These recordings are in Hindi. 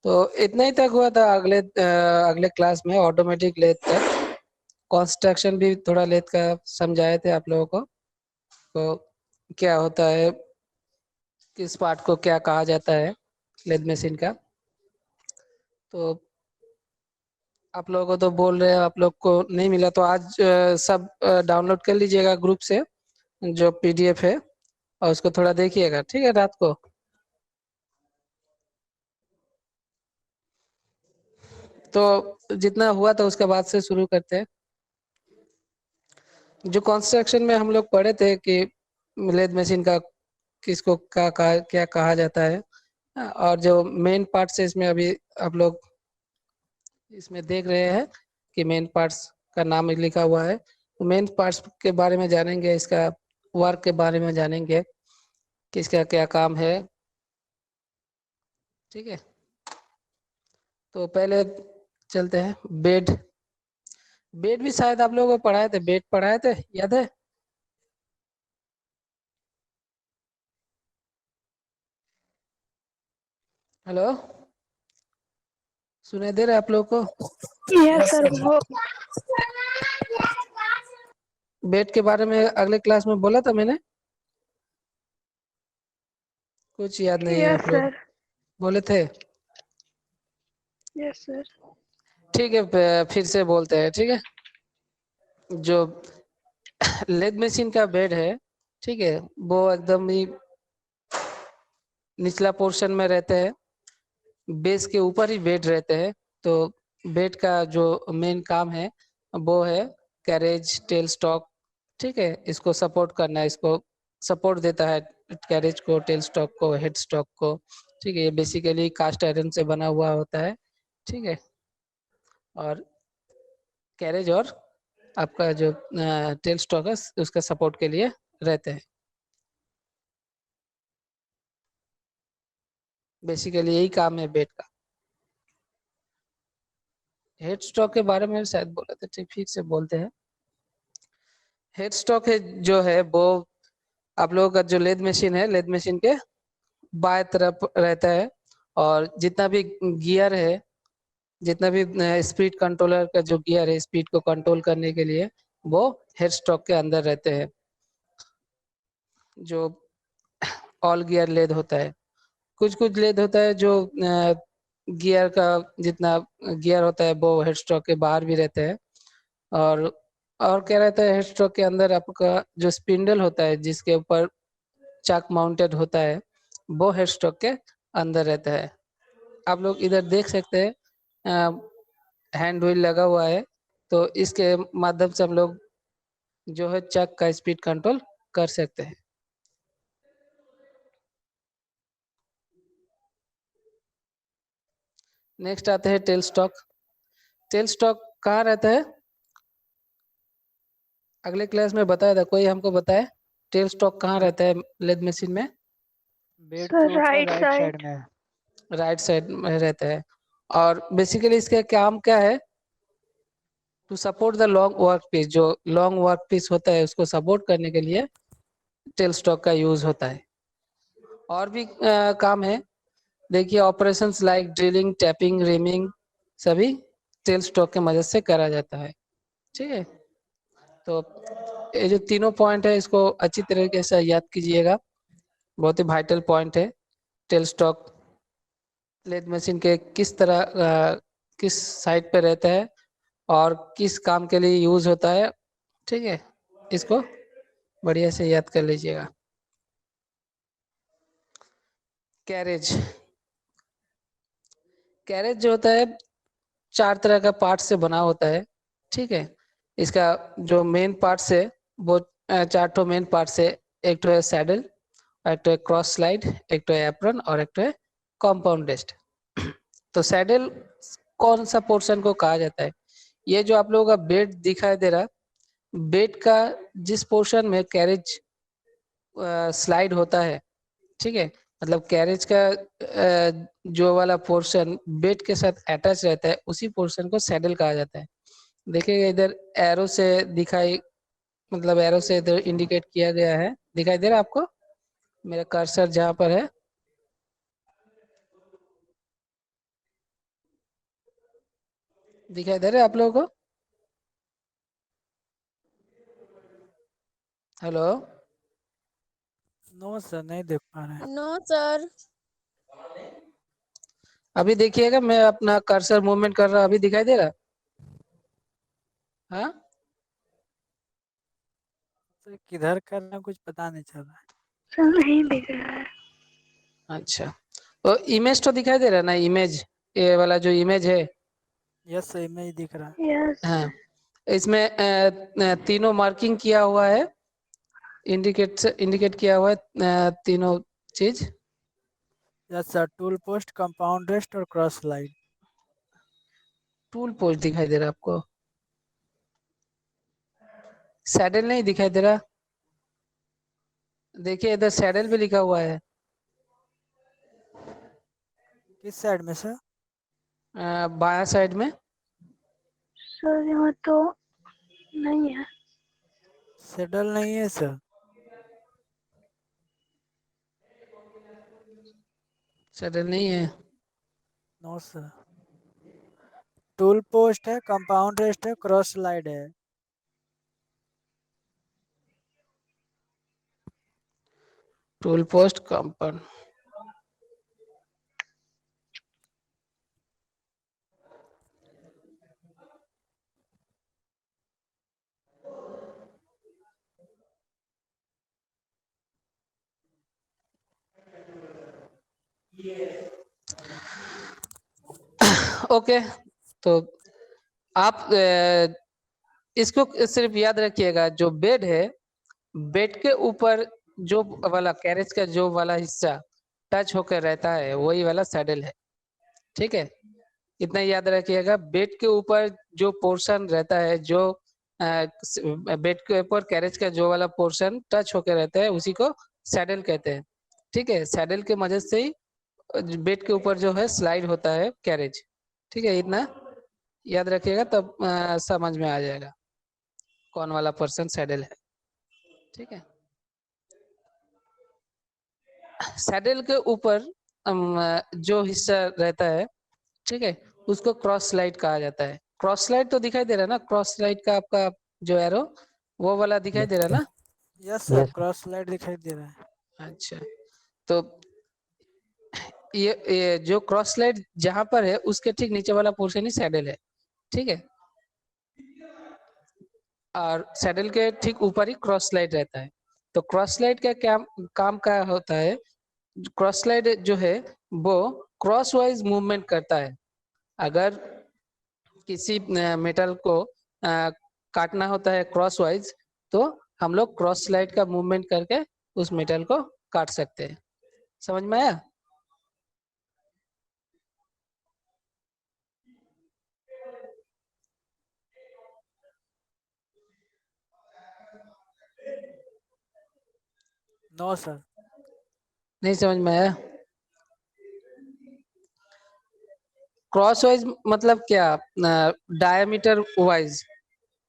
तो इतना ही तक हुआ था। अगले क्लास में ऑटोमेटिक लेथ तक कंस्ट्रक्शन भी थोड़ा लेथ का समझाए थे आप लोगों को। तो क्या होता है, किस पार्ट को क्या कहा जाता है लेथ मशीन का। तो आप लोगों को तो बोल रहे हैं, आप लोग को नहीं मिला तो आज सब डाउनलोड कर लीजिएगा ग्रुप से जो पीडीएफ है, और उसको थोड़ा देखिएगा, ठीक है, रात को। तो जितना हुआ था उसके बाद से शुरू करते हैं। जो कंस्ट्रक्शन में हम लोग पढ़े थे कि लेथ मशीन का किसको क्या कहा जाता है, और जो मेन पार्ट्स है इसमें अभी आप लोग इसमें देख रहे हैं कि मेन पार्ट्स का नाम लिखा हुआ है। तो मेन पार्ट्स के बारे में जानेंगे, इसका वर्क के बारे में जानेंगे, किसका क्या काम है, ठीक है। तो पहले चलते हैं बेड। बेड भी शायद आप लोगों को पढ़ाए थे, बेड पढ़ाए थे, याद है? हेलो, सुनाई दे रहा है आप लोगों को? Yes sir. वो बेड के बारे में अगले क्लास में बोला था मैंने, कुछ याद नहीं है यस आप लोग सर। बोले थे? Yes sir. ठीक है, फिर से बोलते हैं, ठीक है। जो लेद मशीन का बेड है, ठीक है, वो एकदम ही निचला पोर्शन में रहते हैं, बेस के ऊपर ही बेड रहते हैं। तो बेड का जो मेन काम है वो है कैरेज, टेल स्टॉक, ठीक है, इसको सपोर्ट करना है, इसको सपोर्ट देता है कैरेज को, टेल स्टॉक को, हेड स्टॉक को, ठीक है। ये बेसिकली कास्ट आयरन से बना हुआ होता है, ठीक है। और कैरेज और आपका जो टेल स्टॉक है उसका सपोर्ट के लिए रहते हैं। बेसिकली यही काम है बेड का। हेड स्टॉक के बारे में शायद बोला था, ठीक, फिर से बोलते हैं। हेड स्टॉक है जो है वो आप लोगों का जो लेद मशीन है, लेद मशीन के बाएं तरफ रहता है। और जितना भी गियर है, जितना भी स्पीड कंट्रोलर का जो गियर है स्पीड को कंट्रोल करने के लिए, वो हेड स्टॉक के अंदर रहते हैं। जो ऑल गियर लेद होता है, कुछ कुछ लेद होता है जो गियर का जितना गियर होता है वो हेड स्टॉक के बाहर भी रहते हैं। और और क्या रहता है हेड स्टॉक के अंदर, आपका जो स्पिंडल होता है जिसके ऊपर चक माउंटेड होता है, वो हेड स्टॉक के अंदर रहता है। आप लोग इधर देख सकते हैं हैंड व्हील लगा हुआ है, तो इसके माध्यम से हम लोग जो है चक का स्पीड कंट्रोल कर सकते हैं। नेक्स्ट आते हैं टेल स्टॉक। टेल स्टॉक कहाँ रहता है? अगले क्लास में बताया था, कोई हमको बताए टेल स्टॉक कहाँ रहता है लेद मशीन में? बेड के सर ऊपर राइट राइट साइड। साइड में। राइट साइड में रहता है। और बेसिकली इसका काम क्या है? To support the long work piece, जो लॉन्ग वर्क पीस होता है उसको सपोर्ट करने के लिए टेल स्टॉक का यूज होता है। और भी काम है, देखिए operations like drilling, tapping, rhyming, सभी टेल स्टॉक की मदद से करा जाता है, ठीक है। तो ये जो तीनों पॉइंट है इसको अच्छी तरीके से याद कीजिएगा, बहुत ही वाइटल पॉइंट है। टेल स्टॉक लेद मशीन के किस तरह किस साइड पे रहता है और किस काम के लिए यूज होता है, ठीक है, इसको बढ़िया से याद कर लीजिएगा। कैरेज, कैरेज जो होता है 4 तरह का पार्ट से बना होता है, ठीक है। इसका जो मेन पार्ट है वो 4 ठो मेन पार्ट है। एक तो है सैडल, एक तो है क्रॉस स्लाइड, एक तो है एप्रन और एक तो है कंपाउंड रेस्ट। तो सैडल कौन सा पोर्शन को कहा जाता है? ये जो आप लोगों का बेड दिखाई दे रहा, बेड का जिस पोर्शन में कैरेज स्लाइड होता है, ठीक है, मतलब कैरेज का जो वाला पोर्शन बेड के साथ अटैच रहता है उसी पोर्शन को सैडल कहा जाता है। देखिएगा इधर एरो से दिखाई, मतलब एरो से इधर इंडिकेट किया गया है, दिखाई दे रहा है आपको मेरा कर्सर जहाँ पर है? दिखाई दे रहे आप लोगों को? हेलो। नो सर, नहीं देख पा रहे। No sir. अभी देखिएगा, मैं अपना कर्सर मूवमेंट कर रहा हूँ, अभी दिखाई दे रहा? हाँ। सर किधर कर रहे हैं कुछ पता नहीं चल रहा है। सर नहीं दिख रहा है। अच्छा, तो इमेज तो दिखाई दे रहा है ना? इमेज, ये वाला जो इमेज है। यस सर, इमेज दिख रहा है। यस। हाँ, इसमें तीनों मार्किंग किया हुआ है, इंडिकेट किया हुआ है तीनों चीज। Yes sir, tool post, compound rest और क्रॉस स्लाइड। टूल पोस्ट दिखाई दे रहा है आपको? सैडल नहीं दिखाई दे रहा? देखिए इधर सैडल भी लिखा हुआ है, किस साइड में सर? बायां साइड में। सर यहाँ तो नहीं है। सेडल नहीं है सर। सैडल नहीं है। No sir. टूल पोस्ट है, कंपाउंड रेस्ट है, क्रॉस स्लाइड है। Tool post compound. ओके, तो आप इसको सिर्फ याद रखिएगा, जो बेड है, बेड के ऊपर जो वाला कैरेज का जो वाला हिस्सा टच होकर रहता है वही वाला सैडल है। ठीक है, इतना याद रखिएगा। बेड के ऊपर जो पोर्शन रहता है, जो बेड के ऊपर कैरेज का जो वाला पोर्शन टच होकर रहता है उसी को सैडल कहते हैं। ठीक है, सैडल के मदद से ही बेड के ऊपर जो है स्लाइड होता है कैरेज। ठीक है, इतना याद रखिएगा, तब समझ में आ जाएगा कौन वाला पर्सन सैडल है। ठीक है, सैडल के ऊपर जो हिस्सा रहता है, ठीक है, उसको क्रॉस स्लाइड कहा जाता है। क्रॉस स्लाइड तो दिखाई दे रहा है ना? क्रॉस स्लाइड का आपका जो एरो, वो वाला दिखाई दे रहा है ना? यस सर, क्रॉस स्लाइड दिखाई दे रहा है। अच्छा, तो ये जो क्रॉस स्लाइड जहां पर है उसके ठीक नीचे वाला पोर्शन ही सैडल है। ठीक है, और सैडल के ठीक ऊपर ही क्रॉस स्लाइड रहता है। तो क्रॉस स्लाइड का क्या काम क्या होता है? क्रॉस स्लाइड जो है वो क्रॉस वाइज मूवमेंट करता है। अगर किसी मेटल को काटना होता है क्रॉस वाइज, तो हम लोग क्रॉस स्लाइड का मूवमेंट करके उस मेटल को काट सकते हैं। समझ में आया? No sir. नहीं समझ में आया? क्रॉस वाइज मतलब क्या? Diameter wise.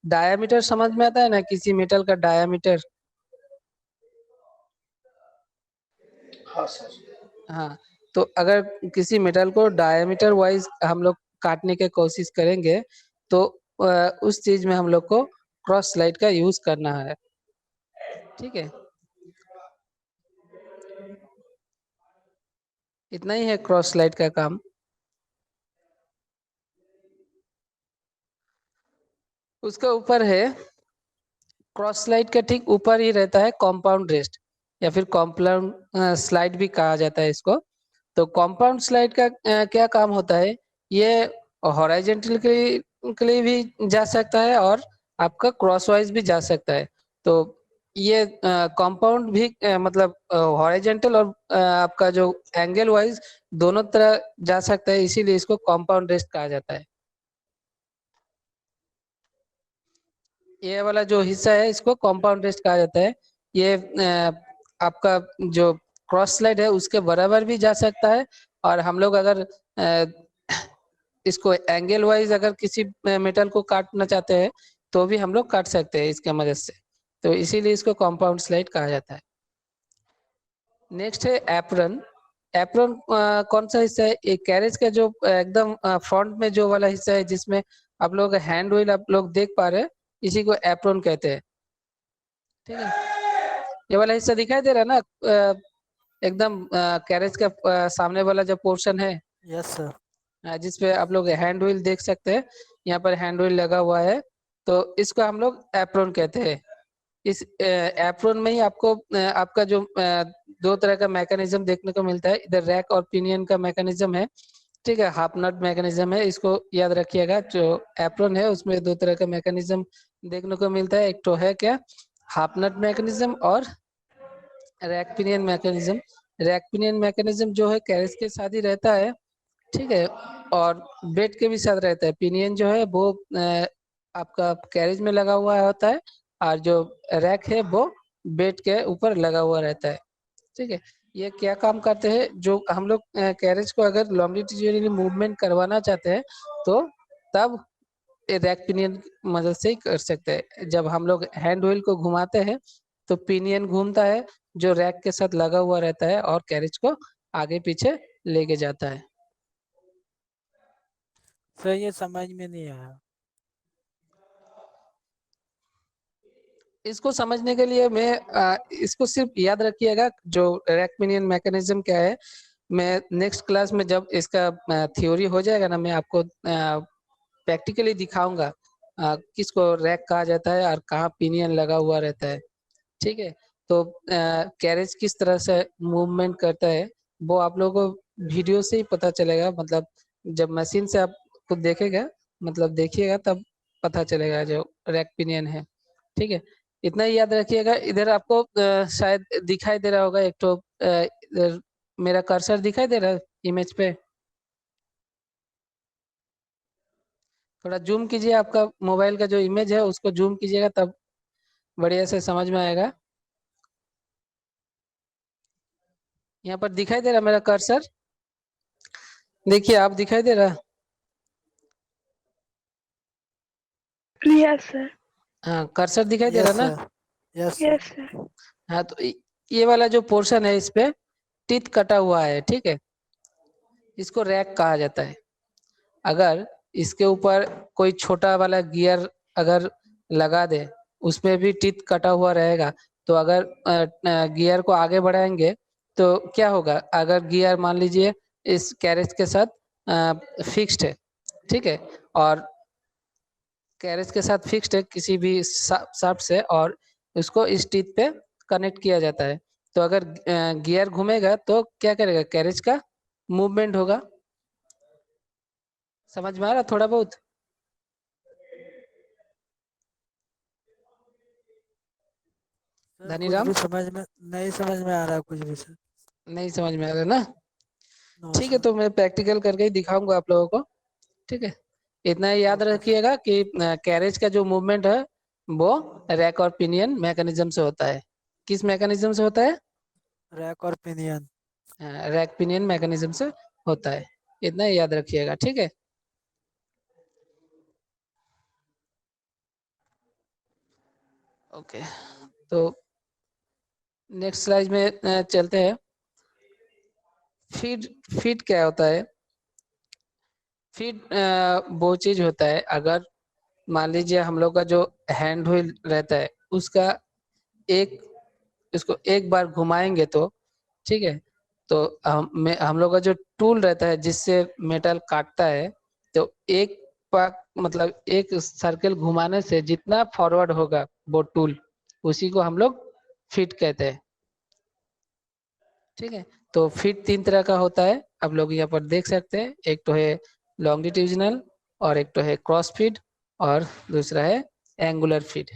डायमीटर समझ में आता है ना, किसी मेटल का डायमीटर? हाँ, तो अगर किसी मेटल को डायमीटर वाइज हम लोग काटने की कोशिश करेंगे, तो उस चीज में हम लोग को क्रॉस स्लाइड का यूज करना है। ठीक है, इतना ही है क्रॉस स्लाइड का काम। उसका ऊपर है, क्रॉस स्लाइड के ठीक ऊपर ही रहता है कंपाउंड रेस्ट, या फिर कंपाउंड स्लाइड भी कहा जाता है इसको। तो कंपाउंड स्लाइड का क्या काम होता है? ये हॉरिजॉन्टल के लिए भी जा सकता है और आपका क्रॉस वाइज भी जा सकता है। तो ये कंपाउंड भी मतलब हॉरिजॉन्टल और आपका जो एंगल वाइज दोनों तरह जा सकता है, इसीलिए इसको कंपाउंड रेस्ट कहा जाता है। ये वाला जो हिस्सा है इसको कंपाउंड रेस्ट कहा जाता है। ये आपका जो क्रॉस स्लाइड है उसके बराबर भी जा सकता है, और हम लोग अगर इसको एंगल वाइज अगर किसी मेटल को काटना चाहते हैं तो भी हम लोग काट सकते हैं इसके मदद से। तो इसीलिए इसको कंपाउंड स्लाइड कहा जाता है। नेक्स्ट है एप्रन। एप्रन कौन सा हिस्सा है? एक कैरेज का जो एकदम फ्रंट में जो वाला हिस्सा है जिसमें आप लोग हैंड व्हील आप लोग देख पा रहे हैं, इसी को एप्रोन कहते हैं। ठीक है, ये वाला हिस्सा दिखाई दे रहा है ना, एकदम कैरेज का सामने वाला जो पोर्शन है, यस सर। जिसपे आप लोग हैंड व्हील देख सकते हैं, यहाँ पर हैंड व्हील लगा हुआ है, तो इसको हम लोग एप्रोन कहते हैं। इस एप्रोन में ही आपको आपका जो दो तरह का मैकेनिज्म देखने को मिलता है, इधर रैक और पिनियन का मैकेनिज्म है। ठीक है, हाफ नट मैकेनिज्म है, इसको याद रखिएगा। जो एप्रोन है उसमें दो तरह का मैकेनिज्म देखने को मिलता है, एक तो है क्या, हाफ नट मैकेनिज्म और rack pinion mechanism. Rack pinion mechanism जो है कैरेज के साथ ही रहता है, ठीक है, और बेड के भी साथ रहता है। पिनियन जो है वो आपका कैरेज में लगा हुआ होता है, और जो रैक है वो बेड के ऊपर लगा हुआ रहता है। ठीक है, ये क्या काम करते हैं, जो हम लोग कैरेज को अगर लॉन्गिट्यूडिनली मूवमेंट करवाना चाहते हैं तो तब रैक पिनियन की मदद से ही कर सकते हैं। जब हम लोग हैंड व्हील को घुमाते हैं तो पिनियन घूमता है जो रैक के साथ लगा हुआ रहता है और कैरेज को आगे पीछे लेके जाता है। सर ये समझ में नहीं आया। इसको समझने के लिए मैं इसको सिर्फ याद रखिएगा, जो रैक पिनियन मैकेनिज्म क्या है। मैं नेक्स्ट क्लास में जब इसका थ्योरी हो जाएगा ना, मैं आपको प्रैक्टिकली दिखाऊंगा किसको रैक कहा जाता है और कहाँ पिनियन लगा हुआ रहता है। ठीक है, तो कैरेज किस तरह से मूवमेंट करता है वो आप लोगों को वीडियो से ही पता चलेगा। मतलब जब मशीन से आप खुद देखेगा, मतलब देखिएगा, तब पता चलेगा जो रैक पिनियन है। ठीक है, इतना ही याद रखिएगा। इधर आपको शायद दिखाई दे रहा होगा एक तो इधर मेरा कर्सर दिखाई दे रहा है इमेज पे। थोड़ा जूम कीजिए, आपका मोबाइल का जो इमेज है उसको जूम कीजिएगा, तब बढ़िया से समझ में आएगा। यहाँ पर दिखाई दे रहा मेरा कर्सर, देखिए आप, दिखाई दे रहा। Yes sir. हाँ, कर्सर दिखाई दे यस रहा ना। Sir. Yes sir. Yes sir. हाँ, तो ये वाला जो पोर्शन है इस पे टीथ कटा हुआ है, ठीक है, इसको रैक कहा जाता है। अगर इसके ऊपर कोई छोटा वाला गियर अगर लगा दे, उसमें भी टीथ कटा हुआ रहेगा, तो अगर गियर को आगे बढ़ाएंगे तो क्या होगा, अगर गियर मान लीजिए इस कैरेज के साथ फिक्स्ड है, ठीक है, और कैरेज के साथ फिक्स्ड है किसी भी शाफ्ट से, और उसको इस टीथ पे कनेक्ट किया जाता है, तो अगर गियर घूमेगा तो क्या करेगा, कैरेज का मूवमेंट होगा। समझ में आ रहा थोड़ा बहुत? सर कुछ धनीराम, भी समझ में नहीं, समझ में आ रहा कुछ भी सर। नहीं समझ में आ रहा ना? नो ठीक है, सर। तो मैं प्रैक्टिकल करके ही दिखाऊंगा आप लोगों को। ठीक है, इतना ही याद ओके सर। रखिएगा कि कैरेज का जो मूवमेंट है वो रैक और पिनियन मैकेनिज्म से होता है। किस मैकेनिज्म से होता है? रैक और पिनियन। रैक पिनियन मैकेनिज्म से होता है। इतना ही याद रखिएगा, ठीक है। ओके, तो नेक्स्ट स्लाइड में चलते हैं। फीड, फीड क्या होता है? फीड वो चीज होता है, अगर मान लीजिए हम लोग का जो हैंड व्हील रहता है उसका एक, इसको एक बार घुमाएंगे तो, ठीक है, तो हम लोग का जो टूल रहता है जिससे मेटल काटता है, तो एक पाक मतलब एक सर्कल घुमाने से जितना फॉरवर्ड होगा वो टूल, उसी को हम लोग फीड कहते हैं। ठीक है, तो फीड तीन तरह का होता है, आप लोग यहाँ पर देख सकते हैं। एक तो है लॉन्गिट्यूडिनल, और एक तो है क्रॉस फीड, और दूसरा है एंगुलर फीड।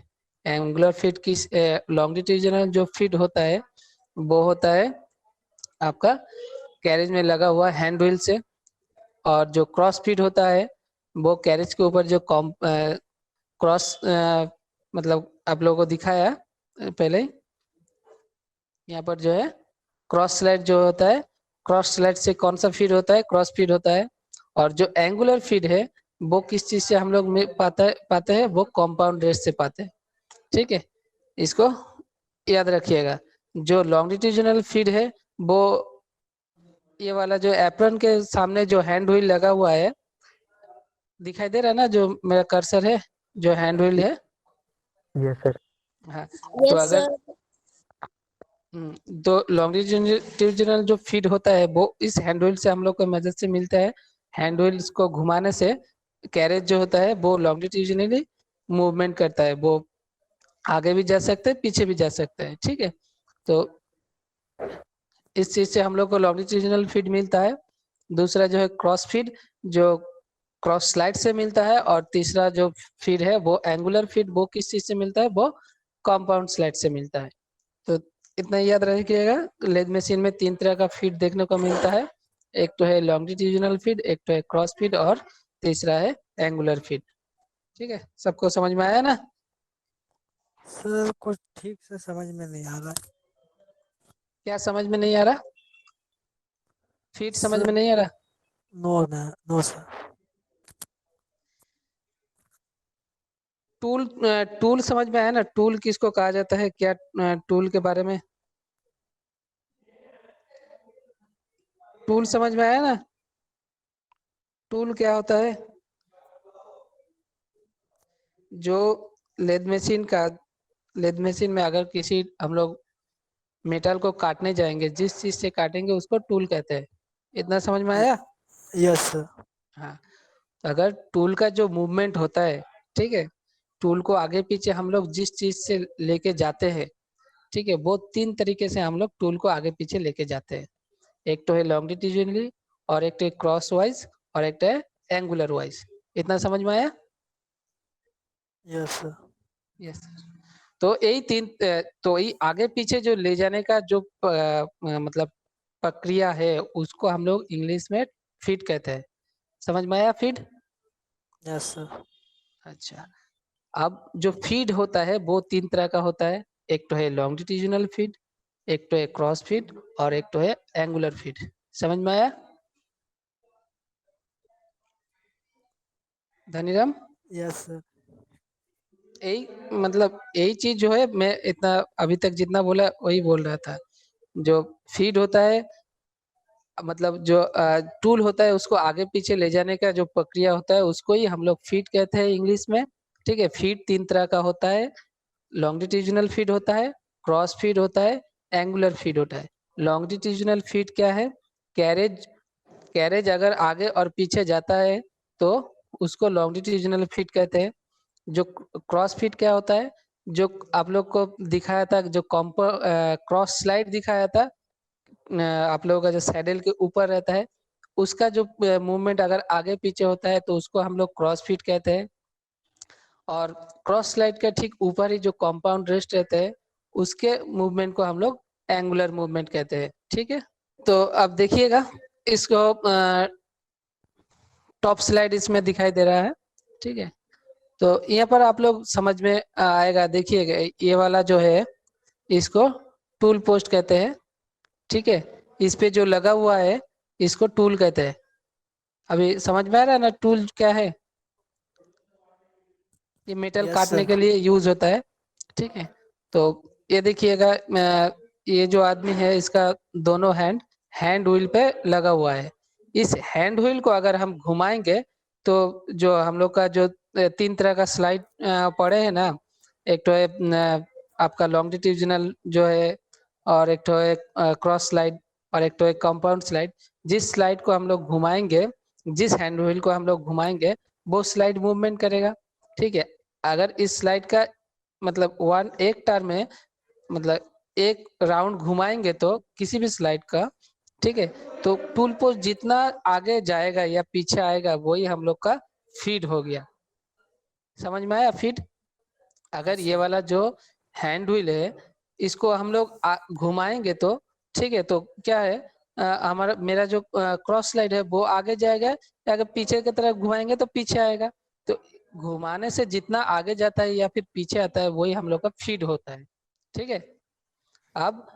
एंगुलर फीड किस, लॉन्गिट्यूडिनल जो फीड होता है वो होता है आपका कैरेज में लगा हुआ हैंड व्हील से, और जो क्रॉस फीड होता है वो कैरेज के ऊपर जो क्रॉस मतलब आप लोगों को दिखाया पहले ही, यहाँ पर जो है क्रॉस स्लाइड जो होता है, क्रॉस स्लाइड से कौन सा फीड होता है, क्रॉस फीड होता है। और जो एंगुलर फीड है वो किस चीज से हम लोग पाते हैं, वो कंपाउंड रेस से पाते हैं। ठीक है, इसको याद रखिएगा। जो लॉन्गिट्यूडिनल फीड है वो ये वाला जो एप्रन के सामने जो हैंड व्हील लगा हुआ है दिखाई दे रहा है ना जो मेरा कर्सर है, जो हैंड व्हील है? Yes sir. हाँ, तो यस अगर सर। तो लॉन्गिट्यूडिनल जो फीड होता है वो इस हैंड व्हील से हम लोग को मदद से मिलता है। हैंड व्हील्स को घुमाने से कैरेज जो होता है वो लॉन्गिट्यूडिनली मूवमेंट करता है, वो आगे भी जा सकते हैं पीछे भी जा सकते हैं, ठीक है। तो इस चीज से हम लोग को लॉन्गिट्यूडिनल फीड मिलता है। दूसरा जो है क्रॉस फीड, जो क्रॉस स्लाइड से मिलता है। और तीसरा जो फीड है वो एंगुलर फीड, वो किस चीज से मिलता है? वो कंपाउंड स्लाइड से मिलता है। तो इतना ही याद रखिएगा, लेद मशीन में 3 तरह का फीड देखने को मिलता है। एक तो है लॉन्गिट्यूडिनल फीड, एक तो है क्रॉस फीड, और तीसरा है एंगुलर फीड। ठीक है, सबको समझ में आया ना? सर कुछ ठीक से समझ में नहीं आ रहा। क्या समझ में नहीं आ रहा? फीड समझ सर में नहीं आ रहा? No sir. टूल, टूल समझ में आया ना? टूल किसको कहा जाता है? क्या टूल के बारे में टूल समझ में आया ना? टूल क्या होता है? जो लेद मशीन का, लेद मशीन में अगर किसी हम लोग मेटल को काटने जाएंगे, जिस चीज से काटेंगे उसको टूल कहते हैं। इतना समझ में आया? Yes sir. हाँ, अगर टूल का जो मूवमेंट होता है, ठीक है, टूल को आगे पीछे हम लोग जिस चीज से लेके जाते हैं, ठीक है, वो 3 तरीके से हम लोग टूल को आगे पीछे लेके जाते हैं। एक तो है लॉन्गिट्यूडिनली, और एक तो है क्रॉस वाइज, और एक तो है एंगुलर वाइज। इतना समझ में आया? Yes sir. यस। तो यही 3, तो यही आगे पीछे जो ले जाने का जो मतलब प्रक्रिया है, उसको हम लोग इंग्लिश में फीड कहते हैं। समझ में आया फीड? Yes sir. अच्छा, अब जो फीड होता है वो 3 तरह का होता है। एक तो है लॉन्गिट्यूडिनल फीड, एक तो है क्रॉस फीड, और एक तो है एंगुलर फीड। समझ में आया धनीराम? Yes sir. यही मतलब यही चीज जो है, मैं इतना अभी तक जितना बोला वही बोल रहा था। जो फीड होता है, मतलब जो टूल होता है, उसको आगे पीछे ले जाने का जो प्रक्रिया होता है, उसको ही हम लोग फीड कहते हैं इंग्लिश में। ठीक है, फीड 3 तरह का होता है। लॉन्गिट्यूडिनल फीड होता है, क्रॉस फीड होता है, एंगुलर फीड होता है। लॉन्गिट्यूडिनल फीड क्या है? कैरेज, कैरेज अगर आगे और पीछे जाता है तो उसको लॉन्गिट्यूडिनल फीड कहते हैं। जो क्रॉस फीड क्या होता है? जो आप लोग को दिखाया था, जो क्रॉस स्लाइड दिखाया था, आप लोगों का जो सैडल के ऊपर रहता है, उसका जो मूवमेंट अगर आगे पीछे होता है तो उसको हम लोग क्रॉस फीड कहते हैं। और क्रॉस स्लाइड के ठीक ऊपर ही जो कंपाउंड रेस्ट रहते हैं, उसके मूवमेंट को हम लोग एंगुलर मूवमेंट कहते हैं। ठीक है, तो अब देखिएगा इसको, टॉप स्लाइड इसमें दिखाई दे रहा है। ठीक है, तो यहाँ पर आप लोग समझ में आएगा। देखिएगा, ये वाला जो है इसको टूल पोस्ट कहते हैं। ठीक है, इस पे जो लगा हुआ है इसको टूल कहते हैं। अभी समझ में आ रहा है ना टूल क्या है? ये मेटल यस काटने सर। के लिए यूज होता है। ठीक है, तो ये देखिएगा, ये जो आदमी है इसका दोनों हैंड व्हील पे लगा हुआ है। इस हैंड व्हील को अगर हम घुमाएंगे तो जो हम लोग का जो 3 तरह का स्लाइड पड़े हैं ना, एक तो है आपका लॉन्गिट्यूडिनल जो है, और एक तो है क्रॉस स्लाइड, और एक तो है कंपाउंड स्लाइड। जिस स्लाइड को हम लोग घुमाएंगे, जिस हैंड व्हील को हम लोग घुमाएंगे, वो स्लाइड मूवमेंट करेगा। ठीक है, अगर इस स्लाइड का मतलब एक टर्न में, मतलब एक राउंड घुमाएंगे तो किसी भी स्लाइड का, ठीक है, तो टूल पोस्ट जितना आगे जाएगा या पीछे आएगा वही हम लोग का फीड हो गया। समझ में आया फीड? अगर यस ये सर। वाला जो हैंड व्हील है इसको हम लोग घुमाएंगे तो, ठीक है, तो क्या है, हमारा मेरा जो क्रॉस स्लाइड है वो आगे जाएगा, अगर पीछे की तरफ घुमाएंगे तो पीछे आएगा। तो घुमाने से जितना आगे जाता है या फिर पीछे आता है वही हम लोग का फीड होता है। ठीक है, अब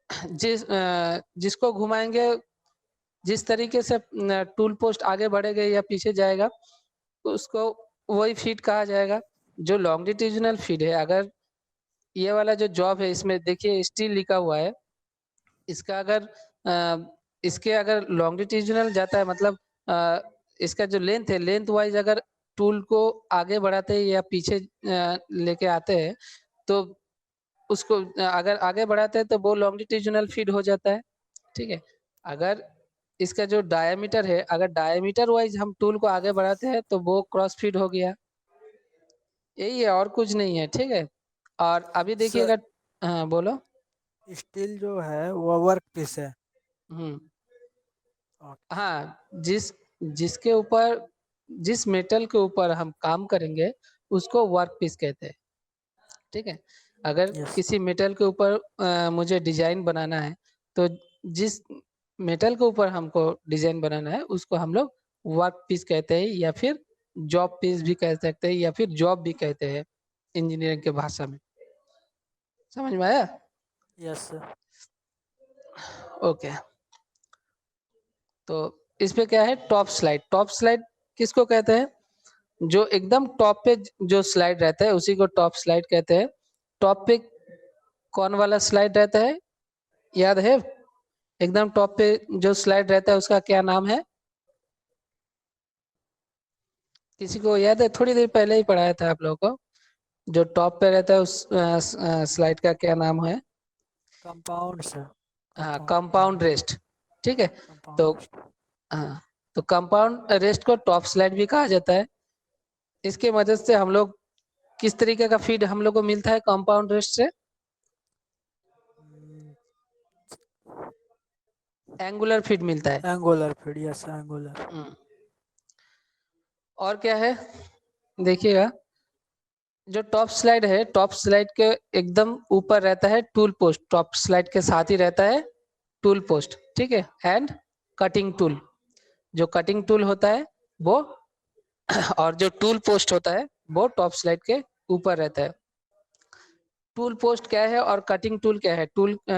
जिसको घुमाएंगे, जिस तरीके से टूल पोस्ट आगे बढ़ेगा या पीछे जाएगा, उसको वही फीड कहा जाएगा। जो लॉन्गिट्यूडिनल फीड है, अगर ये वाला जो जॉब है इसमें देखिए स्टील लिखा हुआ है, इसका अगर इसके अगर लॉन्गिट्यूडिनल जाता है, मतलब इसका जो लेंथ है, लेंथ वाइज अगर टूल को आगे बढ़ाते हैं या पीछे लेके आते हैं तो उसको अगर आगे बढ़ाते हैं तो वो लॉन्गिट्यूडिनल फीड हो जाता है, ठीक है। अगर इसका जो डायमीटर है, अगर डायमीटर वाइज हम टूल को आगे बढ़ाते हैं तो वो क्रॉस फीड हो गया, यही है और कुछ नहीं है, ठीक है। और अभी सर देखिएगा, हाँ बोलो। स्टील जो है वो वर्क पीस है। हम्म, ओके। हाँ, जिसके ऊपर, जिस मेटल के ऊपर हम काम करेंगे उसको वर्क पीस कहते हैं, ठीक है। अगर यस। किसी मेटल के ऊपर मुझे डिजाइन बनाना है तो जिस मेटल के ऊपर हमको डिजाइन बनाना है उसको हम लोग वर्क पीस कहते हैं, या फिर जॉब पीस भी कह सकते हैं, या फिर जॉब भी कहते हैं इंजीनियरिंग के भाषा में। समझ में आया? Yes sir. ओके। तो इस पे क्या है, टॉप स्लाइड। टॉप स्लाइड किसको कहते हैं? जो एकदम टॉप पे जो स्लाइड रहता है उसी को टॉप स्लाइड कहते हैं। टॉप पे कौन वाला स्लाइड रहता है, याद है? एकदम टॉप पे जो स्लाइड रहता है उसका क्या नाम है? किसी को याद है? थोड़ी देर पहले ही पढ़ाया था आप लोगों को। जो टॉप पे रहता है उस स्लाइड का क्या नाम है? Compound sir. हाँ, कंपाउंड कंपाउंड रेस्ट, ठीक है। तो कंपाउंड रेस्ट। हाँ, तो कंपाउंड रेस्ट को टॉप स्लाइड भी कहा जाता है। इसके मदद से हम लोग किस तरीके का फीड हम लोग को मिलता है कंपाउंड रेस्ट से? एंगुलर फीड मिलता है। Angular feed. Yes angular. Hmm, और क्या है देखिएगा, जो टॉप स्लाइड है, टॉप स्लाइड के एकदम ऊपर रहता है टूल पोस्ट। टॉप स्लाइड के साथ ही रहता है टूल पोस्ट, ठीक है, एंड कटिंग टूल। जो कटिंग टूल होता है वो और जो टूल पोस्ट होता है वो टॉप स्लाइड के ऊपर रहता है। टूल पोस्ट क्या है और कटिंग टूल क्या है?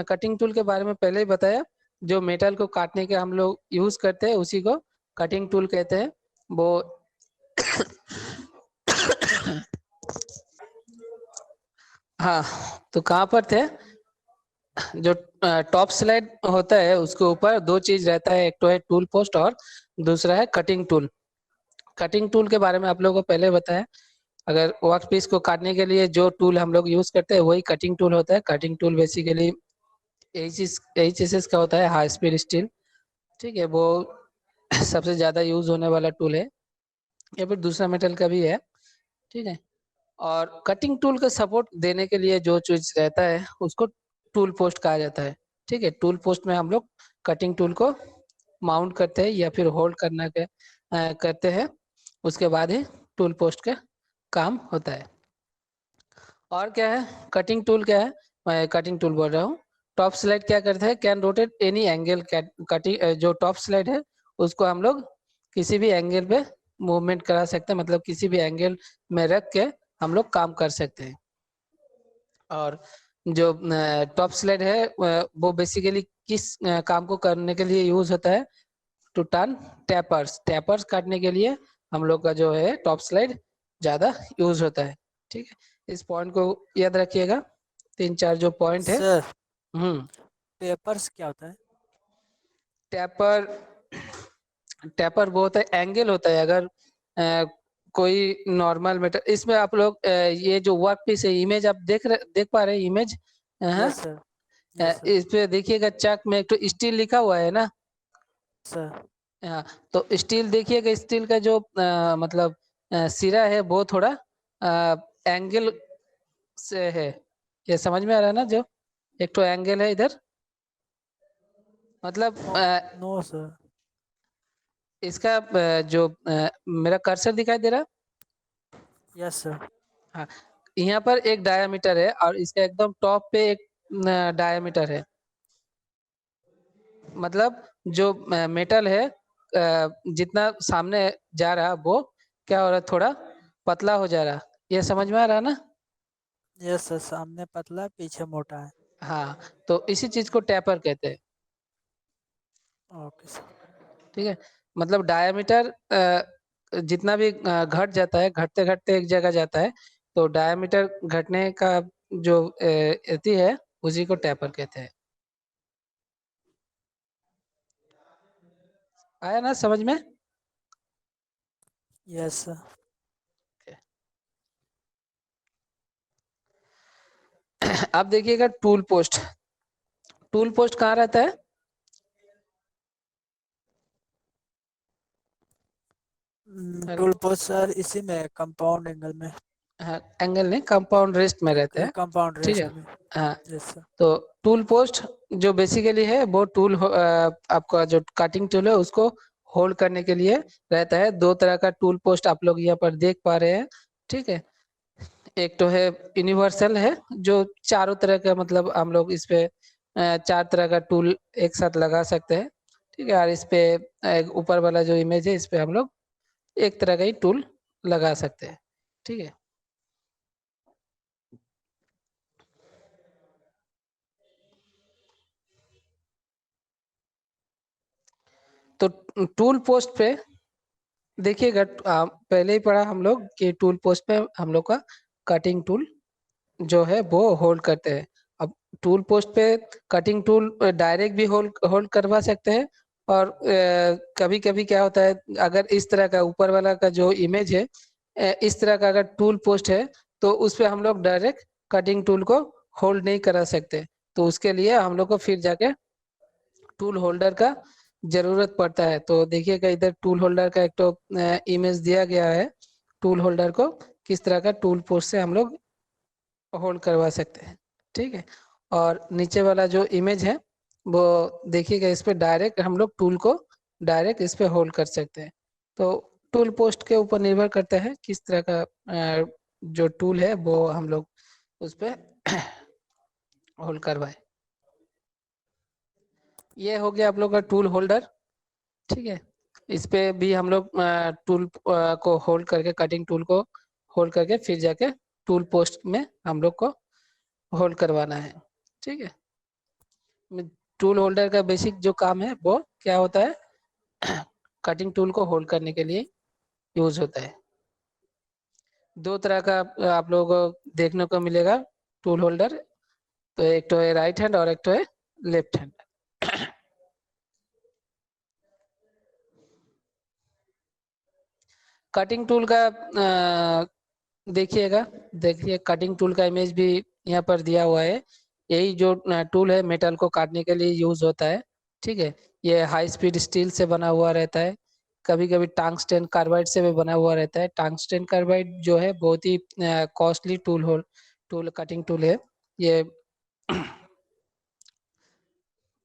कटिंग टूल के बारे में पहले ही बताया। जो मेटल को काटने के हम लोग यूज करते हैं उसी को कटिंग टूल कहते हैं। वो हाँ, तो कहाँ पर थे? जो टॉप स्लाइड होता है उसके ऊपर दो चीज रहता है, एक तो है टूल पोस्ट और दूसरा है कटिंग टूल। कटिंग टूल के बारे में आप लोगों को पहले बताया। अगर वर्क पीस को काटने के लिए जो टूल हम लोग यूज करते हैं वही कटिंग टूल होता है। कटिंग टूल बेसिकली एचएसएस का होता है, हाई स्पीड स्टील, ठीक है। वो सबसे ज्यादा यूज होने वाला टूल है, या फिर दूसरा मेटल का भी है, ठीक है। और कटिंग टूल का सपोर्ट देने के लिए जो चीज रहता है उसको टूल पोस्ट कहा जाता है, ठीक है। टूल पोस्ट में हम लोग कटिंग टूल को माउंट करते हैं या फिर होल्ड करते हैं, उसके बाद ही टूल पोस्ट का काम होता है। और क्या है, कटिंग टूल क्या है? मैं कटिंग टूल बोल रहा हूँ। टॉप स्लाइड क्या करता है? Can rotate any angle. Cutting जो टॉप स्लाइड है उसको हम लोग किसी भी एंगल पे मूवमेंट करा सकते हैं, मतलब किसी भी एंगल में रख के हम लोग काम कर सकते हैं। और जो टॉप स्लाइड है वो बेसिकली किस काम को करने के लिए यूज होता है? To turn tapers. टैपर्स काटने के लिए हम लोग का जो है टॉप स्लाइड ज्यादा यूज होता है, ठीक है। इस पॉइंट को याद रखिएगा, तीन चार जो पॉइंट है। सर हम्म, पेपर्स क्या होता है? टैपर, टैपर वो होता है, एंगल होता है। अगर कोई नॉर्मल मेटर, इसमें आप लोग ये जो वर्क पीस है, इमेज आप देख पा रहे हैं इमेज? हाँ, यस सर। Yes sir. इस पे देखिएगा चक में एक तो स्टील लिखा हुआ है ना। सर हाँ, तो स्टील देखिएगा, स्टील का जो मतलब सिरा है वो थोड़ा एंगल से है। ये समझ में आ रहा है ना? जो एक तो एंगल है इधर, मतलब नो। No sir. इसका जो मेरा कर्सर दिखाई दे रहा, यस सर। हाँ, यहाँ पर एक डायामीटर है और इसका एकदम टॉप पे एक डायामीटर है। मतलब जो मेटल है जितना सामने जा रहा वो क्या हो रहा है, थोड़ा पतला हो जा रहा। ये समझ में आ रहा ना? यस सर, सामने पतला पीछे मोटा है। हाँ, तो इसी चीज को टैपर कहते हैं, ओके सर। ठीक है। मतलब डायमीटर जितना भी घट जाता है, घटते घटते एक जगह जाता है, तो डायमीटर घटने का जो अति है उसी को टैपर कहते हैं। आया ना समझ में? Yes sir. अब देखिएगा टूल पोस्ट। टूल पोस्ट कहाँ रहता है? टूल पोस्ट सर इसी में कंपाउंड एंगल में। हाँ, एंगल नहीं, कंपाउंड रेस्ट में रहते हैं। कंपाउंड ठीक रेस्ट है। में। हाँ, यस सर। तो टूल पोस्ट जो बेसिकली है वो टूल आपका जो कटिंग टूल है उसको होल्ड करने के लिए रहता है। दो तरह का टूल पोस्ट आप लोग यहाँ पर देख पा रहे हैं। ठीक है, एक तो है यूनिवर्सल है जो चारों तरह का, मतलब हम लोग इस पे चार तरह का टूल एक साथ लगा सकते हैं। ठीक है, और इस पे ऊपर वाला जो इमेज है इस पे हम लोग एक तरह का ही टूल लगा सकते हैं। ठीक है, तो टूल पोस्ट पे देखिएगा, पहले ही पढ़ा हम लोग कि टूल पोस्ट पे हम लोग का कटिंग टूल जो है वो होल्ड करते हैं। अब टूल पोस्ट पे कटिंग टूल डायरेक्ट भी होल्ड होल्ड करवा सकते हैं, और कभी कभी क्या होता है, अगर इस तरह का ऊपर वाला का जो इमेज है इस तरह का अगर टूल पोस्ट है तो उस पे हम लोग डायरेक्ट कटिंग टूल को होल्ड नहीं करा सकते। तो उसके लिए हम लोग को फिर जाके टूल होल्डर का जरूरत पड़ता है। तो देखिएगा इधर टूल होल्डर का एक तो इमेज दिया गया है। टूल होल्डर को किस तरह का टूल पोस्ट से हम लोग होल्ड करवा सकते हैं। ठीक है, और नीचे वाला जो इमेज है वो देखिएगा, इस पे डायरेक्ट हम लोग टूल को डायरेक्ट इस पे होल्ड कर सकते हैं। तो टूल पोस्ट के ऊपर निर्भर करता है किस तरह का जो टूल है वो हम लोग उस पे होल्ड करवाए। ये हो गया आप लोग का टूल होल्डर। ठीक है, इस पे भी हम लोग टूल को होल्ड करके, कटिंग टूल को होल्ड करके फिर जाके टूल पोस्ट में हम लोग को होल्ड करवाना है। ठीक है, टूल होल्डर का बेसिक जो काम है वो क्या होता है, कटिंग टूल को होल्ड करने के लिए यूज होता है। दो तरह का आप लोगों को देखने को मिलेगा टूल होल्डर। तो एक तो है राइट हैंड और एक तो है लेफ्ट हैंड। कटिंग टूल का देखिएगा, देखिए कटिंग टूल का इमेज भी यहाँ पर दिया हुआ है। यही जो टूल है मेटल को काटने के लिए यूज होता है। ठीक है, ये हाई स्पीड स्टील से बना हुआ रहता है। कभी कभी टंगस्टन कार्बाइड से भी बना हुआ रहता है। टंगस्टन कार्बाइड जो है बहुत ही कॉस्टली टूल कटिंग टूल है ये।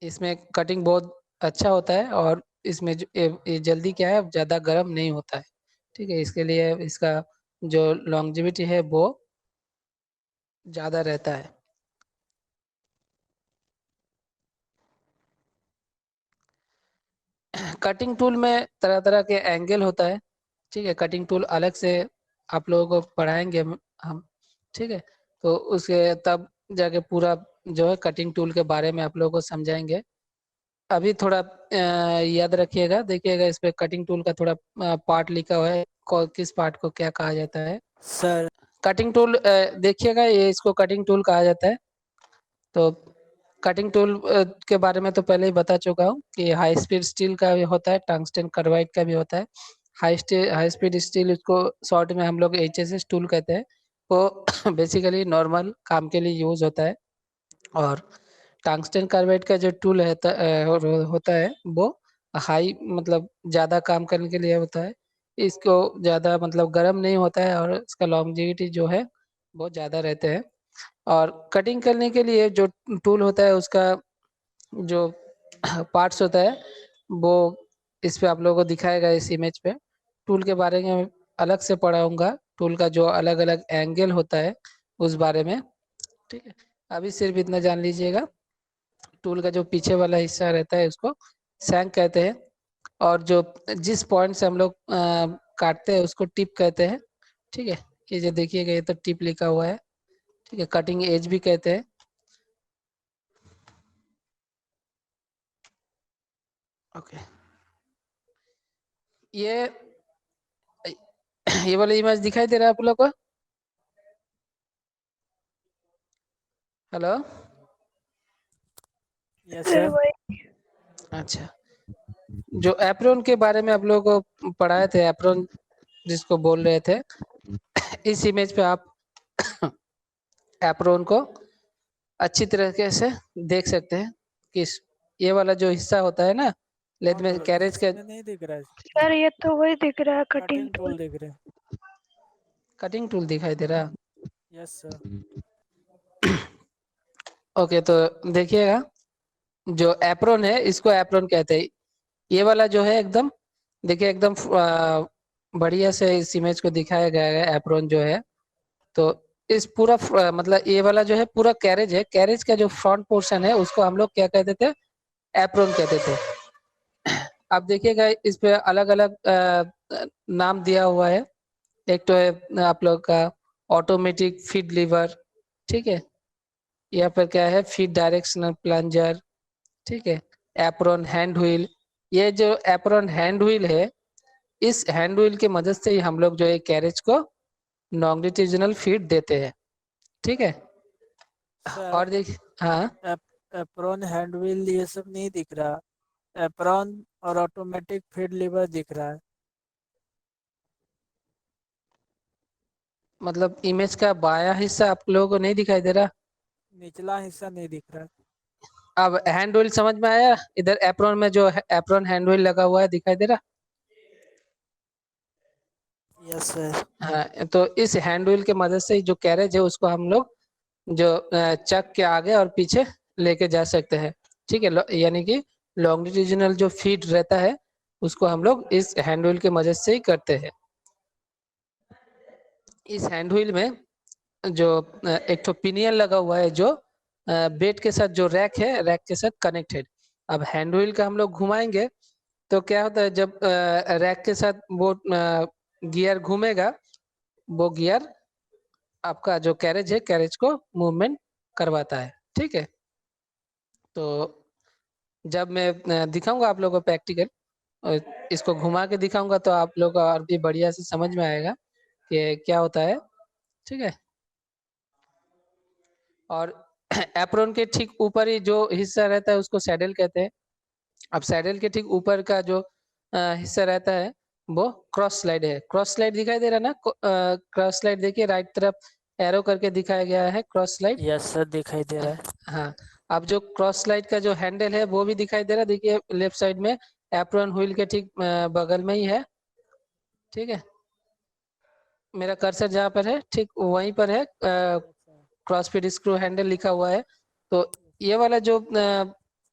इसमें कटिंग बहुत अच्छा होता है, और इसमें ये जल्दी क्या है, ज़्यादा गर्म नहीं होता है। ठीक है, इसके लिए इसका जो लॉन्जेविटी है वो ज़्यादा रहता है। कटिंग टूल में तरह तरह के एंगल होता है। ठीक है, कटिंग टूल अलग से आप लोगों को पढ़ाएंगे हम। ठीक है, तो उसके तब जाके पूरा जो है कटिंग टूल के बारे में आप लोगों को समझाएंगे। अभी थोड़ा याद रखिएगा, देखिएगा इस पे कटिंग टूल का थोड़ा पार्ट लिखा हुआ है, किस पार्ट को क्या कहा जाता है। सर कटिंग टूल देखिएगा, ये इसको कटिंग टूल कहा जाता है। तो कटिंग टूल के बारे में तो पहले ही बता चुका हूँ कि हाई स्पीड स्टील का भी होता है, टंगस्टन कार्बाइड का भी होता है। हाई स्पीड स्टील, इसको शॉर्ट में हम लोग HSS टूल कहते हैं। वो बेसिकली नॉर्मल काम के लिए यूज होता है। और टंगस्टन कार्बाइड का जो टूल है होता है वो हाई, मतलब ज़्यादा काम करने के लिए होता है। इसको ज़्यादा मतलब गर्म नहीं होता है, और इसका लॉन्जेविटी जो है बहुत ज़्यादा रहते हैं। और कटिंग करने के लिए जो टूल होता है उसका जो पार्ट्स होता है वो इस पे आप लोगों को दिखाएगा इस इमेज पे। टूल के बारे में अलग से पढ़ाऊंगा, टूल का जो अलग अलग एंगल होता है उस बारे में। ठीक है, अभी सिर्फ इतना जान लीजिएगा। टूल का जो पीछे वाला हिस्सा रहता है उसको सैंक कहते हैं, और जो जिस पॉइंट से हम लोग काटते हैं उसको टिप कहते हैं। ठीक है, ये जो देखिएगा ये तो टिप लिखा हुआ है। ठीक है, कटिंग एज भी कहते हैं। ओके, ये ये वाला इमेज दिखाई दे रहा है आप लोग को? Hello, yes sir sir. वही। अच्छा, जो एप्रोन के बारे में आप लोगों को पढ़ाए थे, एप्रोन जिसको बोल रहे थे। इस इमेज पे आप एप्रोन को अच्छी तरीके से देख सकते हैं कि ये वाला जो हिस्सा होता है ना लेद में कैरेज का, इसमें नहीं दिख रहा है। सर ये तो वही दिख रहा है, कटिंग कटिंग टूल दिख रहे हैं। कटिंग टूल दिखाई दे रहा। Yes sir. ओके, तो देखिएगा जो एप्रोन है इसको एप्रोन कहते हैं। ये वाला जो है एकदम देखिए एकदम बढ़िया से इस इमेज को दिखाया गया है एप्रोन जो है। तो इस पूरा मतलब ये वाला जो है पूरा कैरेज है, कैरेज का जो फ्रंट पोर्शन है उसको हम लोग क्या कहते थे, एप्रोन कहते थे। आप देखिएगा इस पे अलग अलग नाम दिया हुआ है। एक तो है आप लोग का ऑटोमेटिक फीड लीवर, ठीक है, यहाँ पर क्या है फीड डायरेक्शनल प्लंजर, ठीक है, एप्रोन हैंड व्हील। ये जो एप्रोन हैंड व्हील है इस हैंड व्हील की मदद से ही हम लोग जो है कैरेज को लॉन्गिट्यूडिनल फीड देते हैं, ठीक है। सर और देख, हाँ एप्रोन हैंड व्हील ये सब नहीं दिख रहा। एप्रोन और ऑटोमेटिक फीड लीवर दिख रहा है। मतलब इमेज का बायां हिस्सा आप लोगों को नहीं दिखाई दे रहा। निचला हिस्सा नहीं दिख रहा। अब हैंड व्हील समझ में आया, इधर एप्रोन में जो एप्रोन हैंड व्हील लगा हुआ है दिखाई दे रहा। Yes sir. हाँ, तो इस हैंड व्हील के मदद से जो कैरेज है उसको हम लोग जो चक के आगे और पीछे लेके जा सकते हैं, ठीक है। यानी कि लॉन्गिट्यूडिनल जो फीड रहता है उसको हम लोग इस हैंड व्हील के मदद से ही करते हैं। इस हैंड व्हील में जो एक तो पिनियन लगा हुआ है जो बेड के साथ जो रैक है रैक के साथ कनेक्टेड। अब हैंड व्हील का हम लोग घुमाएंगे तो क्या होता है जब रैक के साथ वो गियर घूमेगा, वो गियर आपका जो कैरेज है कैरेज को मूवमेंट करवाता है, ठीक है। तो जब मैं दिखाऊंगा आप लोगों को प्रैक्टिकल, इसको घुमा के दिखाऊंगा तो आप लोग को और भी बढ़िया से समझ में आएगा कि क्या होता है, ठीक है। और एप्रोन के ठीक ऊपर ही जो हिस्सा रहता है उसको सैडल कहते हैं। अब सैडल के ठीक ऊपर का जो हिस्सा रहता है वो क्रॉस स्लाइड है। क्रॉस स्लाइड दिखाई दे रहा है ना, क्रॉस स्लाइड देखिए राइट तरफ एरो करके दिखाया गया है क्रॉस स्लाइड। यस सर दिखाई दे रहा है। हाँ, अब जो क्रॉस स्लाइड का जो हैंडल है वो भी दिखाई दे रहा है, देखिए लेफ्ट साइड में एप्रोन व्हील के ठीक बगल में ही है, ठीक है। मेरा कर्सर जहाँ पर है ठीक वहीं पर है क्रॉस फिट स्क्रू हैंडल लिखा हुआ है। तो ये वाला जो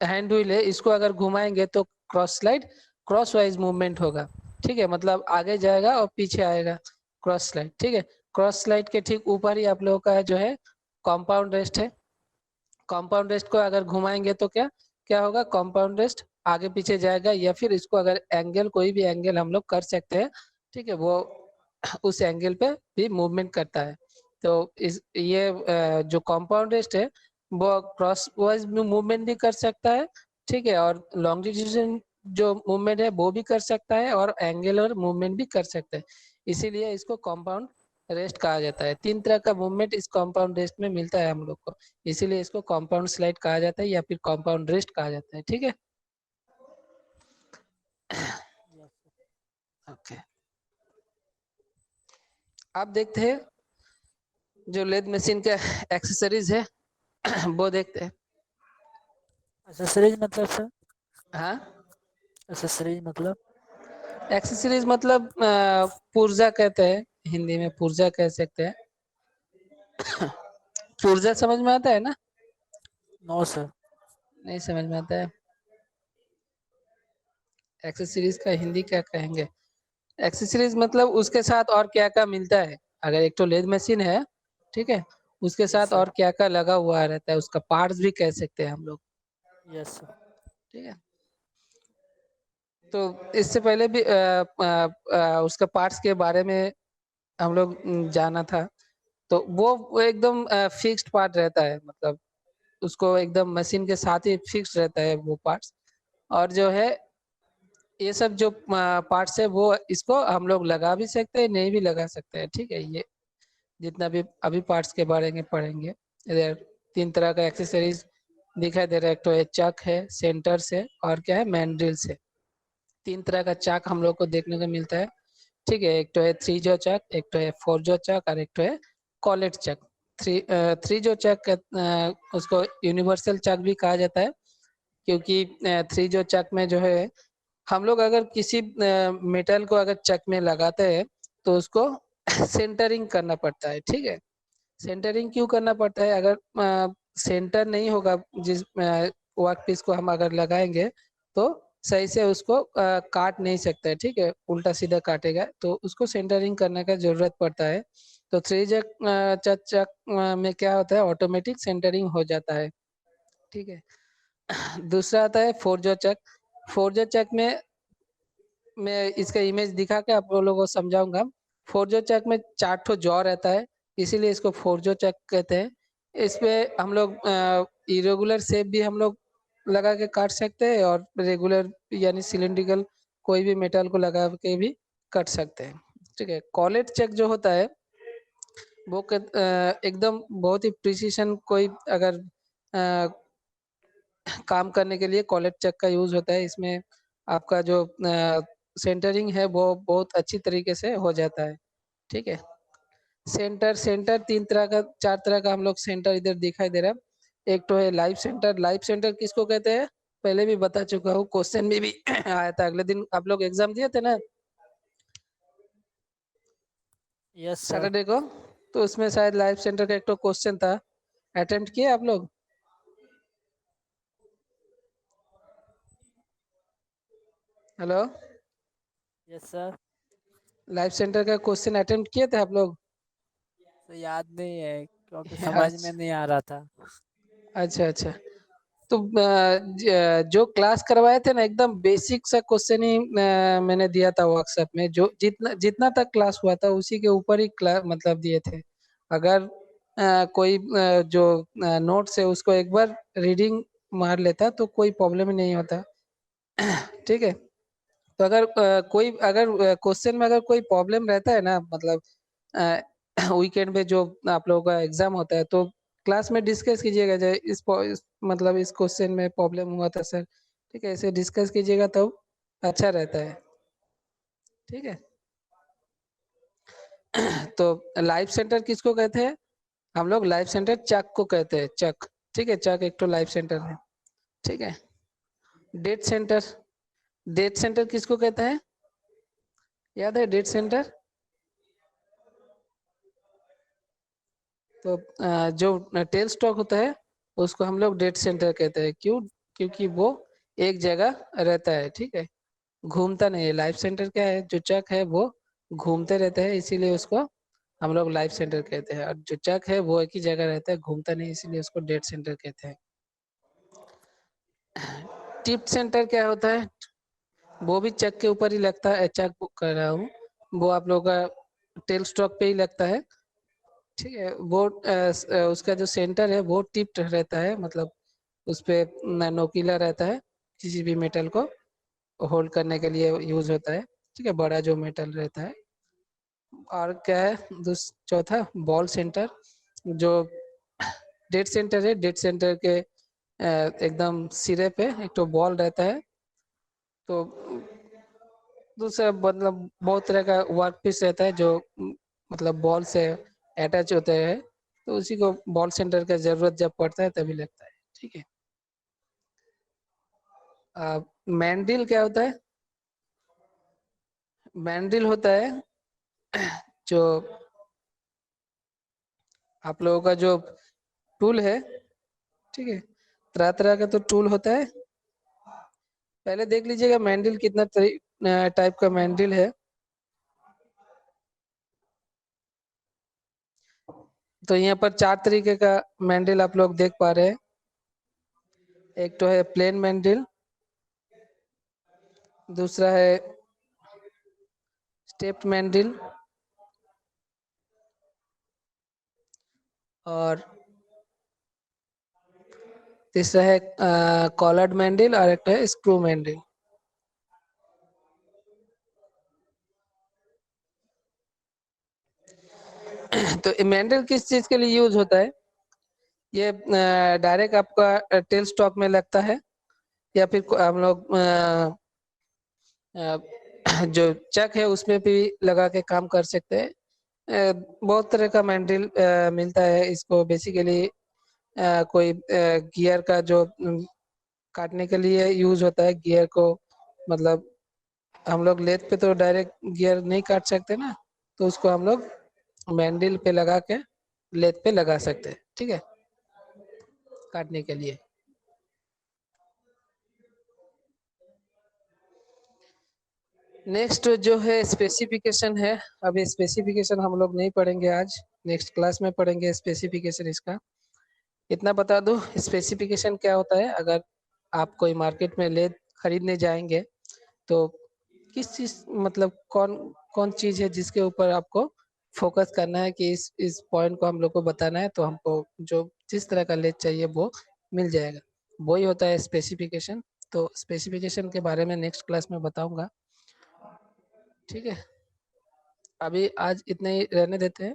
हैंड व्हील है इसको अगर घुमाएंगे तो cross slide cross wise movement होगा, ठीक है, मतलब आगे जाएगा और पीछे आएगा क्रॉस स्लाइड, ठीक है। क्रॉस स्लाइड के ठीक ऊपर ही आप लोगों का जो है कंपाउंड रेस्ट है। कंपाउंड रेस्ट को अगर घुमाएंगे तो क्या क्या होगा, कंपाउंड रेस्ट आगे पीछे जाएगा या फिर इसको अगर एंगल कोई भी एंगल हम लोग कर सकते हैं, ठीक है, वो उस एंगल पे भी मूवमेंट करता है। तो इस ये जो कंपाउंड रेस्ट है वो क्रॉस वाइज मूवमेंट भी कर सकता है, ठीक है, और लॉन्गिट्यूडिनल जो मूवमेंट है वो भी कर सकता है और एंगुलर मूवमेंट भी कर सकता है। इसीलिए इसको कंपाउंड रेस्ट कहा जाता है। 3 तरह का मूवमेंट इस कंपाउंड रेस्ट में मिलता है हम लोग को, इसीलिए इसको कंपाउंड स्लाइड कहा जाता है या फिर कंपाउंड रेस्ट कहा जाता है, ठीक है। ओके, आप देखते हैं जो लेद मशीन का एक्सेसरीज है वो देखते हैं। एक्सेसरीज मतलब सर? हाँ, एक्सेसरीज मतलब? एक्सेसरीज मतलब पुर्जा कहते हैं, हिंदी में पुर्जा कह सकते हैं। पुर्जा समझ में आता है ना? No sir. नहीं समझ में आता है? एक्सेसरीज का हिंदी क्या कहेंगे? एक्सेसरीज मतलब उसके साथ और क्या क्या मिलता है। अगर एक तो लेद मशीन है, ठीक है, उसके यस साथ सर। और क्या क्या लगा हुआ रहता है उसका पार्ट्स भी कह सकते हैं हम लोग, यस सर। ठीक है। तो इससे पहले भी उसका पार्ट्स के बारे में हम लोग जाना था। तो वो एकदम फिक्स्ड पार्ट रहता है, मतलब उसको एकदम मशीन के साथ ही फिक्स रहता है वो पार्ट्स। और जो है ये सब जो पार्ट्स है वो इसको हम लोग लगा भी सकते हैं नहीं भी लगा सकते हैं, ठीक है। ये जितना भी अभी पार्ट्स के बारे में पढ़ेंगे, इधर 3 तरह का एक्सेसरीज दिखाई दे रहा है। एक तो है चक है, सेंटर से और क्या है मैंड्रिल से। 3 तरह का चाक हम लोग को देखने को मिलता है। ठीक है। एक तो है 3 जो चक, एक तो है 4 जो चक और एक तो है कॉलेट चक। 3 जो चक उसको यूनिवर्सल चक भी कहा जाता है, क्योंकि 3 जो चक में जो है हम लोग अगर किसी मेटल को अगर चक में लगाते हैं तो उसको सेंटरिंग करना पड़ता है। ठीक है, सेंटरिंग क्यों करना पड़ता है? अगर सेंटर नहीं होगा जिस वर्क पीस को हम अगर लगाएंगे तो सही से उसको काट नहीं सकते। ठीक है, उल्टा सीधा काटेगा, तो उसको सेंटरिंग करने का जरूरत पड़ता है। तो 3 जक चक में क्या होता है, ऑटोमेटिक सेंटरिंग हो जाता है। ठीक है। दूसरा आता है 4 जो चक। 4 जो चक में मैं इसका इमेज दिखा के आप लोगों को समझाऊंगा। 4 जो चक में 4 ठो जॉ रहता है, इसीलिए इसको 4 जो चक कहते हैं। इसमें हम लोग इरेगुलर शेप भी हम लोग लगा के काट सकते हैं और रेगुलर यानी सिलिंड्रिकल कोई भी मेटल को लगा के भी काट सकते हैं। ठीक है। कॉलेट चक जो होता है वो एकदम बहुत ही प्रिसीशन कोई अगर काम करने के लिए कॉलेट चक का यूज होता है। इसमें आपका जो सेंटरिंग है वो बहुत अच्छी तरीके से हो जाता है। ठीक है। सेंटर सेंटर 3 तरह का 4 तरह का हम लोग सेंटर इधर दिखाई दे रहा है। एक तो है लाइव सेंटर। लाइव सेंटर किसको कहते हैं पहले भी बता चुका हूँ, क्वेश्चन में भी आया था। अगले दिन आप लोग एग्जाम दिए थे ना यस सर। सैटरडे को, तो उसमें शायद लाइव सेंटर का एक तो क्वेश्चन था। अटेम्प्ट किए आप लोग? Hello, yes sir. Live centre का क्वेश्चन अटेम्प्ट किए थे आप लोग? तो याद नहीं है क्योंकि समझ में नहीं आ रहा था। अच्छा अच्छा। तो जो क्लास करवाए थे ना एकदम बेसिक सा क्वेश्चन ही मैंने दिया था वर्कशॉप में। जो जितना जितना तक क्लास हुआ था उसी के ऊपर ही क्लास मतलब दिए थे। अगर कोई जो नोट्स है उसको एक बार रीडिंग मार लेता तो कोई प्रॉब्लम ही नहीं होता। ठीक है। तो अगर कोई अगर क्वेश्चन में अगर कोई प्रॉब्लम रहता है ना, मतलब वीकेंड पे जो आप लोगों का एग्जाम होता है तो क्लास में डिस्कस कीजिएगा। जो मतलब इस क्वेश्चन में प्रॉब्लम हुआ था सर, ठीक है, ऐसे डिस्कस कीजिएगा तो अच्छा रहता है। ठीक है। तो लाइव सेंटर किसको कहते हैं हम लोग? लाइव सेंटर चक को कहते हैं, चक। ठीक है, चक एक तो लाइव सेंटर है। ठीक है। डेट सेंटर, डेट सेंटर किसको कहते हैं? याद है डेट सेंटर? तो जो टेल स्टॉक होता है उसको हम लोग डेट सेंटर कहते हैं। क्यों? क्योंकि वो एक जगह रहता है। ठीक है, घूमता नहीं है। लाइफ सेंटर क्या है, जो चक है वो घूमते रहते हैं, इसीलिए उसको हम लोग लाइफ सेंटर कहते हैं। और जो चक है वो एक ही जगह रहता है, घूमता नहीं, इसीलिए उसको डेट सेंटर कहते हैं। टिप सेंटर क्या होता है? वो भी चक के ऊपर ही लगता है। चक कर रहा हूँ, वो आप लोग का टेल स्टॉक पे ही लगता है। ठीक है। वो उसका जो सेंटर है वो टिप्ड रहता है, मतलब उस पे नोकीला रहता है। किसी भी मेटल को होल्ड करने के लिए यूज होता है। ठीक है, बड़ा जो मेटल रहता है। और क्या है चौथा? Ball centre. जो डेड सेंटर है, डेड सेंटर के एकदम सिरे पे एक तो बॉल रहता है। तो दूसरा मतलब बहुत तरह का वर्क पीस रहता है जो मतलब बॉल से अटैच होते हैं, तो उसी को बॉल सेंटर का जरूरत जब पड़ता है तभी लगता है। ठीक है। मैंडिल क्या होता है? मैंडिल होता है जो आप लोगों का जो टूल है। ठीक है, तरह तरह का तो टूल होता है। पहले देख लीजिएगा मैंडिल कितना टाइप का मैंडिल है। तो यहाँ पर 4 तरीके का मैंडिल आप लोग देख पा रहे हैं। एक तो है प्लेन मैंडिल, दूसरा है स्टेप्ड मैंडिल, और तीसरा है कॉलर्ड मैंडिल, और एक है स्क्रू मैंडिल। तो मैंडिल किस चीज के लिए यूज होता है? ये डायरेक्ट आपका टेल स्टॉक में लगता है, या फिर हम लोग जो चक है उसमें भी लगा के काम कर सकते हैं। बहुत तरह का मैंडल मिलता है। इसको बेसिकली कोई गियर का जो काटने के लिए यूज होता है, गियर को मतलब हम लोग लेथ पे तो डायरेक्ट गियर नहीं काट सकते ना, तो उसको हम लोग मैंडल पे लगा के लेथ पे लगा सकते हैं, ठीक है, काटने के लिए। नेक्स्ट जो है स्पेसिफिकेशन है। अभी स्पेसिफिकेशन हम लोग नहीं पढ़ेंगे आज, नेक्स्ट क्लास में पढ़ेंगे स्पेसिफिकेशन इसका। इतना बता दूं स्पेसिफिकेशन क्या होता है। अगर आप कोई मार्केट में लेथ खरीदने जाएंगे तो किस चीज मतलब कौन कौन चीज है जिसके ऊपर आपको फोकस करना है कि इस पॉइंट को हम लोग को बताना है, तो हमको जो जिस तरह का लेथ चाहिए वो मिल जाएगा, वही होता है स्पेसिफिकेशन। तो स्पेसिफिकेशन के बारे में नेक्स्ट क्लास में बताऊंगा, ठीक है। अभी आज इतने ही रहने देते हैं।